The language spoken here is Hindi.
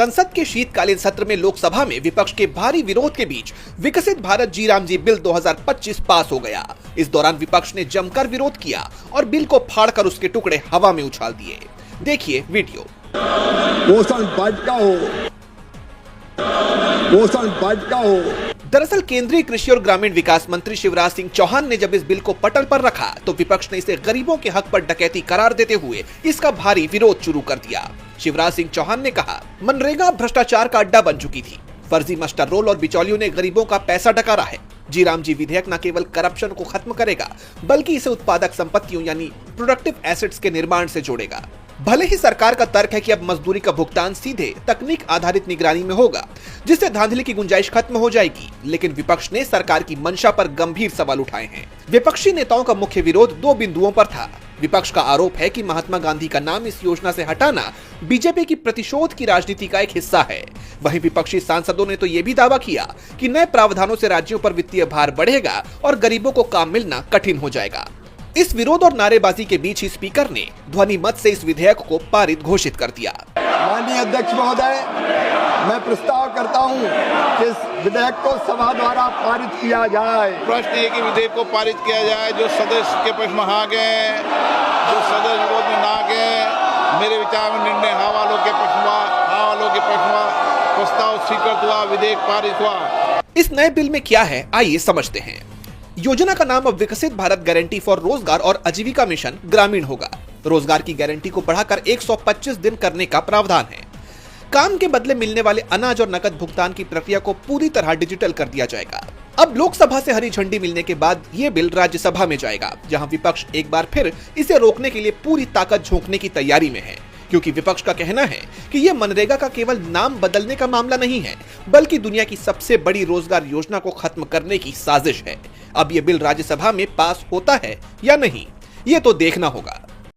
संसद के शीतकालीन सत्र में लोकसभा में विपक्ष के भारी विरोध के बीच विकसित भारत जी राम जी बिल 2025 पास हो गया। इस दौरान विपक्ष ने जमकर विरोध किया और बिल को फाड़कर उसके टुकड़े हवा में उछाल दिए। देखिए वीडियो। पोषण बांट का हो। दरअसल केंद्रीय कृषि और ग्रामीण विकास मंत्री शिवराज सिंह चौहान ने जब इस बिल को पटल पर रखा तो विपक्ष ने इसे गरीबों के हक पर डकैती करार देते हुए इसका भारी विरोध शुरू कर दिया। शिवराज सिंह चौहान ने कहा, मनरेगा भ्रष्टाचार का अड्डा बन चुकी थी। फर्जी मास्टर रोल और बिचौलियों ने गरीबों का पैसा डकारा है। जी राम जी विधेयक न केवल करप्शन को खत्म करेगा बल्कि इसे उत्पादक संपत्तियों यानी प्रोडक्टिव एसेट्स के निर्माण से जोड़ेगा। भले ही सरकार का तर्क है कि अब मजदूरी का भुगतान सीधे तकनीक आधारित निगरानी में होगा, जिससे धांधली की गुंजाइश खत्म हो जाएगी, लेकिन विपक्ष ने सरकार की मंशा पर गंभीर सवाल उठाए हैं। विपक्षी नेताओं का मुख्य विरोध दो बिंदुओं पर था। विपक्ष का आरोप है कि महात्मा गांधी का नाम इस योजना से हटाना बीजेपी की प्रतिशोध की राजनीति का एक हिस्सा है। वहीं विपक्षी सांसदों ने तो ये भी दावा किया कि नए प्रावधानों से राज्यों पर वित्तीय भार बढ़ेगा और गरीबों को काम मिलना कठिन हो जाएगा। इस विरोध और नारेबाजी के बीच ही स्पीकर ने ध्वनि मत से इस विधेयक को पारित घोषित कर दिया। माननीय अध्यक्ष महोदय, मैं प्रस्ताव करता हूं कि इस विधेयक को सभा द्वारा पारित किया जाए। प्रश्न है कि विधेयक को पारित किया जाए। जो सदस्य के पक्ष में हाँ गए, जो सदस्य विरोध में ना गए, मेरे विचार में निर्णय हाँ वालों के पक्ष में प्रस्ताव स्वीकृत हुआ, विधेयक पारित हुआ। इस नए बिल में क्या है, आइए समझते हैं। योजना का नाम अब विकसित भारत गारंटी फॉर रोजगार और आजीविका मिशन ग्रामीण होगा। रोजगार की गारंटी को बढ़ाकर 125 दिन करने का प्रावधान है। काम के बदले मिलने वाले अनाज और नकद भुगतान की प्रक्रिया को पूरी तरह डिजिटल कर दिया जाएगा। अब लोकसभा से हरी झंडी मिलने के बाद ये बिल राज्यसभा में जाएगा, जहां विपक्ष एक बार फिर इसे रोकने के लिए पूरी ताकत झोंकने की तैयारी में है, क्योंकि विपक्ष का कहना है कि यह मनरेगा का केवल नाम बदलने का मामला नहीं है, बल्कि दुनिया की सबसे बड़ी रोजगार योजना को खत्म करने की साजिश है। अब यह बिल राज्यसभा में पास होता है या नहीं, ये तो देखना होगा।